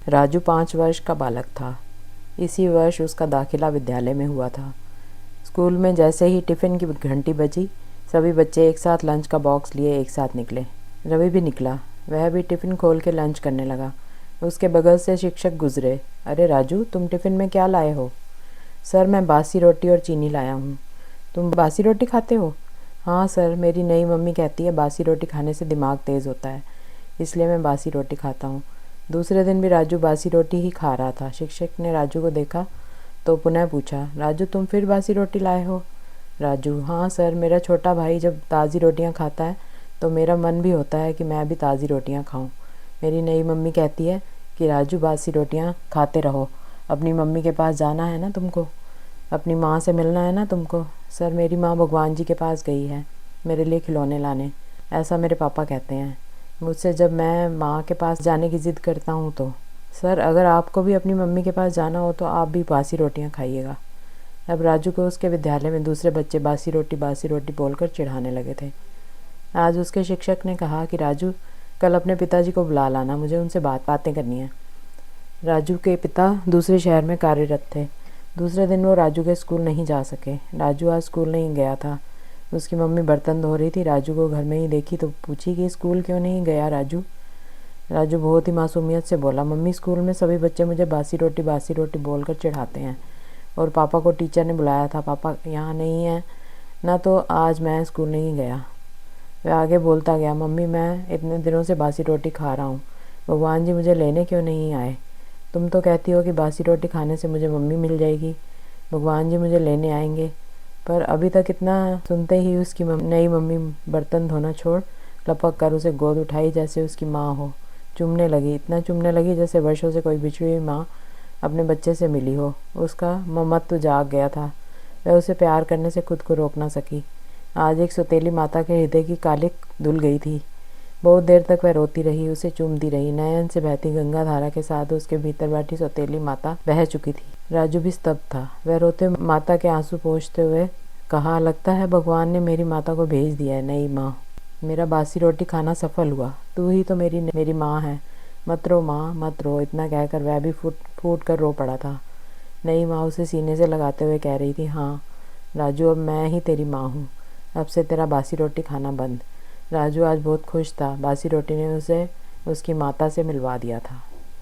राजू 5 वर्ष का बालक था। इसी वर्ष उसका दाखिला विद्यालय में हुआ था। स्कूल में जैसे ही टिफ़िन की घंटी बजी, सभी बच्चे एक साथ लंच का बॉक्स लिए एक साथ निकले। रवि भी निकला। वह भी टिफ़िन खोल के लंच करने लगा। उसके बगल से शिक्षक गुजरे। अरे राजू, तुम टिफ़िन में क्या लाए हो? सर, मैं बासी रोटी और चीनी लाया हूँ। तुम बासी रोटी खाते हो? हाँ सर, मेरी नई मम्मी कहती है बासी रोटी खाने से दिमाग तेज़ होता है, इसलिए मैं बासी रोटी खाता हूँ। दूसरे दिन भी राजू बासी रोटी ही खा रहा था। शिक्षक ने राजू को देखा तो पुनः पूछा, राजू तुम फिर बासी रोटी लाए हो? राजू, हाँ सर, मेरा छोटा भाई जब ताज़ी रोटियाँ खाता है तो मेरा मन भी होता है कि मैं भी ताज़ी रोटियाँ खाऊं। मेरी नई मम्मी कहती है कि राजू बासी रोटियाँ खाते रहो, अपनी मम्मी के पास जाना है ना तुमको, अपनी माँ से मिलना है ना तुमको। सर, मेरी माँ भगवान जी के पास गई है मेरे लिए खिलौने लाने, ऐसा मेरे पापा कहते हैं मुझसे जब मैं माँ के पास जाने की ज़िद करता हूँ तो। सर, अगर आपको भी अपनी मम्मी के पास जाना हो तो आप भी बासी रोटियाँ खाइएगा। अब राजू को उसके विद्यालय में दूसरे बच्चे बासी रोटी बोलकर चिढ़ाने लगे थे। आज उसके शिक्षक ने कहा कि राजू, कल अपने पिताजी को बुला लाना, मुझे उनसे बातें करनी है। राजू के पिता दूसरे शहर में कार्यरत थे। दूसरे दिन वो राजू के स्कूल नहीं जा सके। राजू आज स्कूल नहीं गया था। उसकी मम्मी बर्तन धो रही थी। राजू को घर में ही देखी तो पूछी कि स्कूल क्यों नहीं गया राजू? राजू बहुत ही मासूमियत से बोला, मम्मी स्कूल में सभी बच्चे मुझे बासी रोटी बोलकर चिढ़ाते हैं और पापा को टीचर ने बुलाया था, पापा यहाँ नहीं है ना, तो आज मैं स्कूल नहीं गया। वह आगे बोलता गया, मम्मी मैं इतने दिनों से बासी रोटी खा रहा हूँ, भगवान जी मुझे लेने क्यों नहीं आए? तुम तो कहती हो कि बासी रोटी खाने से मुझे मम्मी मिल जाएगी, भगवान जी मुझे लेने आएंगे। पर अभी तक इतना सुनते ही उसकी नई मम्मी बर्तन धोना छोड़ लपक कर उसे गोद उठाई जैसे उसकी माँ हो, चूमने लगी, इतना चूमने लगी जैसे वर्षों से कोई बिछड़ी हुई माँ अपने बच्चे से मिली हो। उसका ममत्व जाग गया था। वह उसे प्यार करने से खुद को रोक ना सकी। आज एक सौतेली माता के हृदय की कालिक धुल गई थी। बहुत देर तक वह रोती रही, उसे चूमती रही। नयन से बहती गंगा धारा के साथ उसके भीतर बैठी सौतेली माता बह चुकी थी। राजू भी स्तब्ध था। वह रोते माता के आंसू पोंछते हुए कहा, लगता है भगवान ने मेरी माता को भेज दिया है, नई माँ। मेरा बासी रोटी खाना सफल हुआ, तू ही तो मेरी माँ है, मत रो माँ, मत रो। इतना कहकर वह भी फूट फूट कर रो पड़ा था। नई माँ उसे सीने से लगाते हुए कह रही थी, हाँ राजू, अब मैं ही तेरी माँ हूँ, अब से तेरा बासी रोटी खाना बंद। राजू आज बहुत खुश था। बासी रोटी ने उसे उसकी माता से मिलवा दिया था।